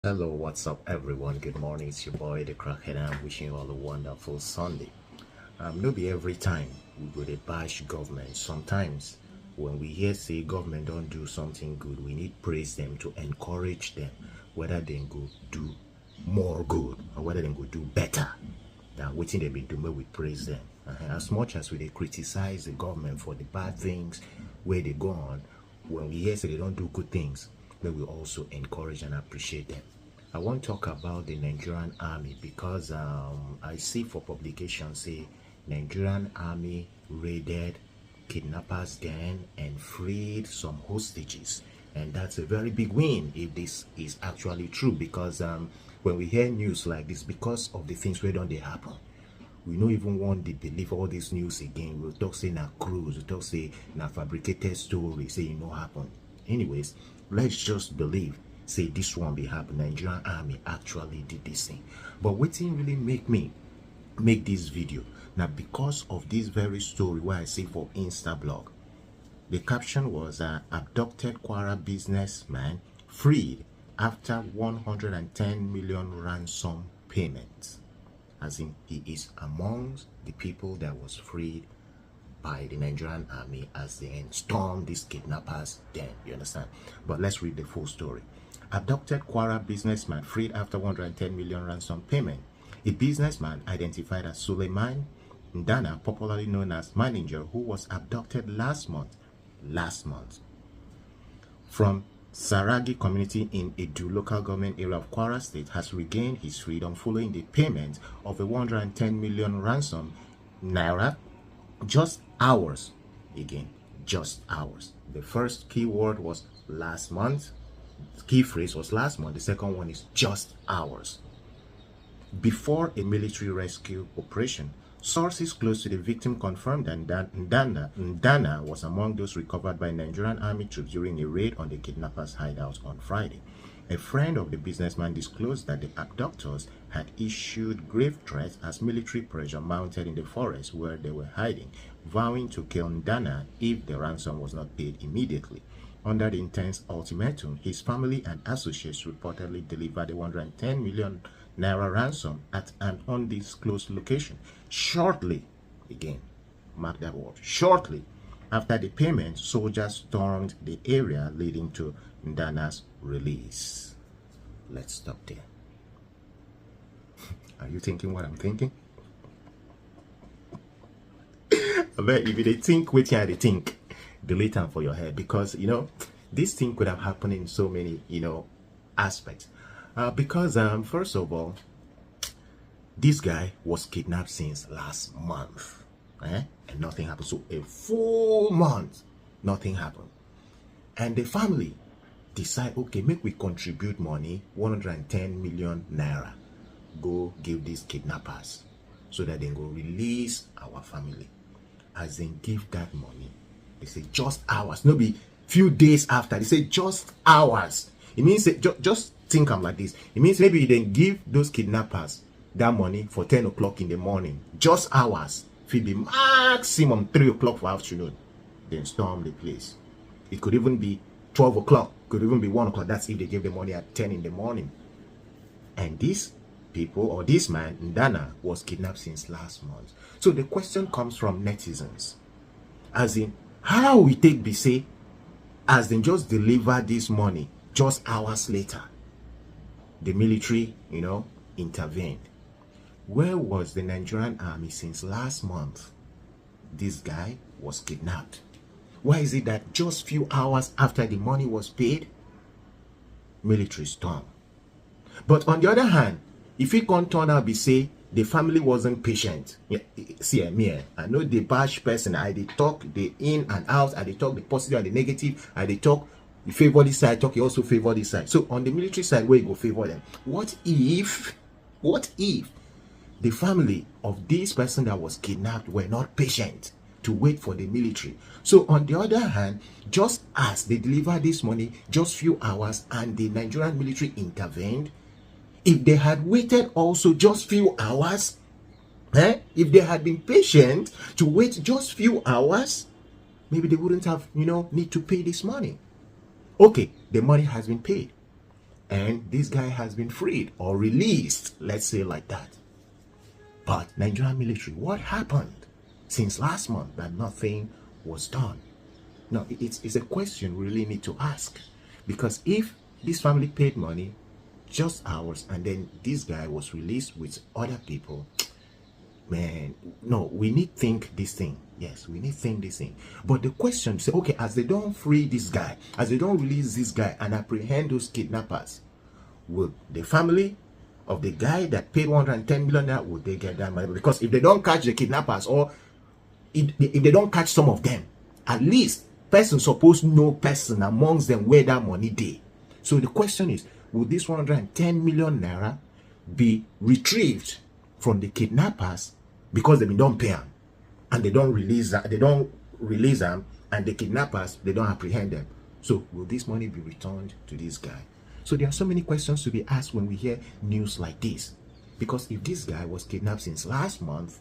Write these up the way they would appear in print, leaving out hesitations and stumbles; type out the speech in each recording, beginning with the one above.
Hello, what's up, everyone? Good morning. It's your boy, the Crackhead, and I'm wishing you all a wonderful Sunday. No be every time we go to bash government. Sometimes when we hear say government don't do something good, we need praise them to encourage them, whether they go do more good or whether they go do better than waiting they be doing. We praise them. As much as we they criticize the government for the bad things where they go on, when we hear say they don't do good things, then we also encourage and appreciate them. I want to talk about the Nigerian army because I see for publication say Nigerian army raided kidnappers den and freed some hostages, and that's a very big win if this is actually true, because when we hear news like this, because of the things where don't they happen, we don't even want to believe all this news again. We'll talk say na cruise, we'll talk say na fabricated story, say it no happen. Anyways, let's just believe say this one be happen. Nigerian army actually did this thing. But what didn't really make this video now, because of this very story where I see for Insta blog. The caption was abducted Kwara businessman freed after 110 million ransom payment. As in, he is amongst the people that was freed by the Nigerian army as they stormed these kidnappers den. You understand? But let's read the full story. Abducted Kwara businessman freed after 110 million ransom payment. A businessman identified as Suleiman Ndana, popularly known as Manager, who was abducted last month, from Saragi community in Edu local government area of Kwara State, has regained his freedom following the payment of a 110 million ransom naira just hours. Again, just hours. The first keyword was last month. The key phrase was last month. The second one is just hours. Before a military rescue operation, sources close to the victim confirmed that Ndana was among those recovered by Nigerian army troops during a raid on the kidnappers' hideout on Friday. A friend of the businessman disclosed that the abductors had issued grave threats as military pressure mounted in the forest where they were hiding, vowing to kill Ndana if the ransom was not paid immediately. Under the intense ultimatum, his family and associates reportedly delivered a 110 million naira ransom at an undisclosed location. Shortly, again, mark that word, shortly after the payment, soldiers stormed the area leading to Ndana's release. Let's stop there. Are you thinking what I'm thinking? But if you think, wait here, they think, delete them for your head, because this thing could have happened in so many aspects. Because first of all, this guy was kidnapped since last month, and nothing happened. So a full month, nothing happened. And the family decide, okay, make we contribute money, 110 million naira, go give these kidnappers so that they go release our family. As they give that money, they say just hours, no be few days after, they say just hours. It means just think I'm like this. It means maybe they give those kidnappers that money for 10 o'clock in the morning, just hours, it be maximum 3 o'clock for afternoon, then storm the place. It could even be 12 o'clock, could even be 1 o'clock. That's if they give the money at 10 in the morning. And these people, or this man Ndana, was kidnapped since last month. So the question comes from netizens, as in, how we take be say as they just deliver this money just hours later, the military intervened. Where was the Nigerian army since last month this guy was kidnapped? Why is it that just few hours after the money was paid, military storm? But on the other hand, if it can't turn out be say the family wasn't patient. See, I know the bash person, I they talk the in and out, I they talk the positive and the negative, I they talk you favor this side, talk you also favor this side. So on the military side, where you go favor them. What if the family of this person that was kidnapped were not patient to wait for the military? So on the other hand, just as they delivered this money just few hours and the Nigerian military intervened, if they had waited also just few hours, if they had been patient to wait just few hours, maybe they wouldn't have need to pay this money. Okay, the money has been paid. and this guy has been freed or released, let's say like that. But Nigerian military, what happened since last month that nothing was done? No, it's a question we really need to ask, because if this family paid money just hours and then this guy was released with other people, man, no, we need to think this thing. Yes, we need to think this thing. But the question say, okay, as they don't free this guy, as they don't release this guy and apprehend those kidnappers, will the family of the guy that paid 110 million, would they get that money? Because if they don't catch the kidnappers, or if they don't catch some of them, at least person supposed to know person amongst them where that money dey. So the question is, will this 110 million naira be retrieved from the kidnappers because they don't pay them and they don't release them, and the kidnappers, they don't apprehend them? So will this money be returned to this guy? So there are so many questions to be asked when we hear news like this, because if this guy was kidnapped since last month,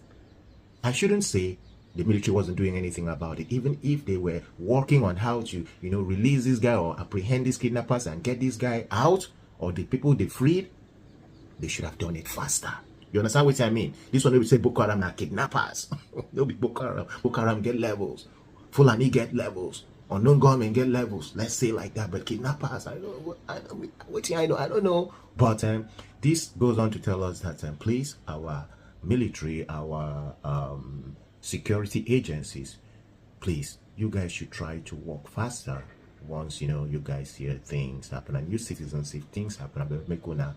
I shouldn't say the military wasn't doing anything about it. Even if they were working on how to, release this guy or apprehend these kidnappers and get this guy out, or the people they freed, they should have done it faster. You understand what I mean? This one, they would say Boko Haram are kidnappers. They'll be Boko Haram. Boko Haram get levels. Fulani get levels. Unknown government get levels. Let's say like that. But kidnappers, I don't know. But this goes on to tell us that please, our military, our security agencies, please, you guys should try to work faster. Once you guys hear things happen, and you citizens, if things happen, make una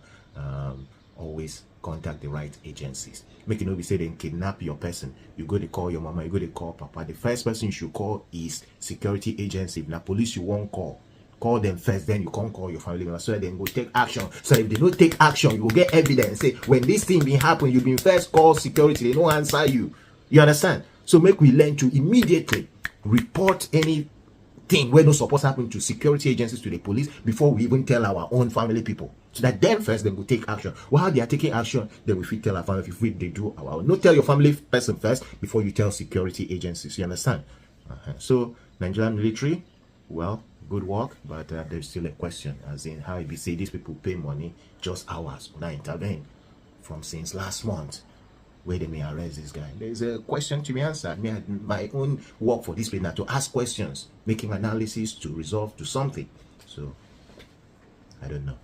always contact the right agencies. Make it not be say they kidnap your person, you go to call your mama, you go to call papa. The first person you should call is security agency. If na police you won't call them first, then you can't call your family member, so then go take action. So if they don't take action, you will get evidence. Say when this thing been happen, you been first call security, they don't answer you. You understand? So make we learn to immediately report anything where no supposed happen to security agencies, to the police, before we even tell our own family people, so that then first they will take action. While they are taking action, then we tell our family, if they do our own. No, tell your family person first before you tell security agencies. You understand? So Nigerian military, well, good work, but there's still a question, as in how you say these people pay money just hours when I intervene from since last month, where they may arrest this guy. There's a question to be answered. Me, my own work for this place now, to ask questions, making analysis to resolve to something. So I don't know.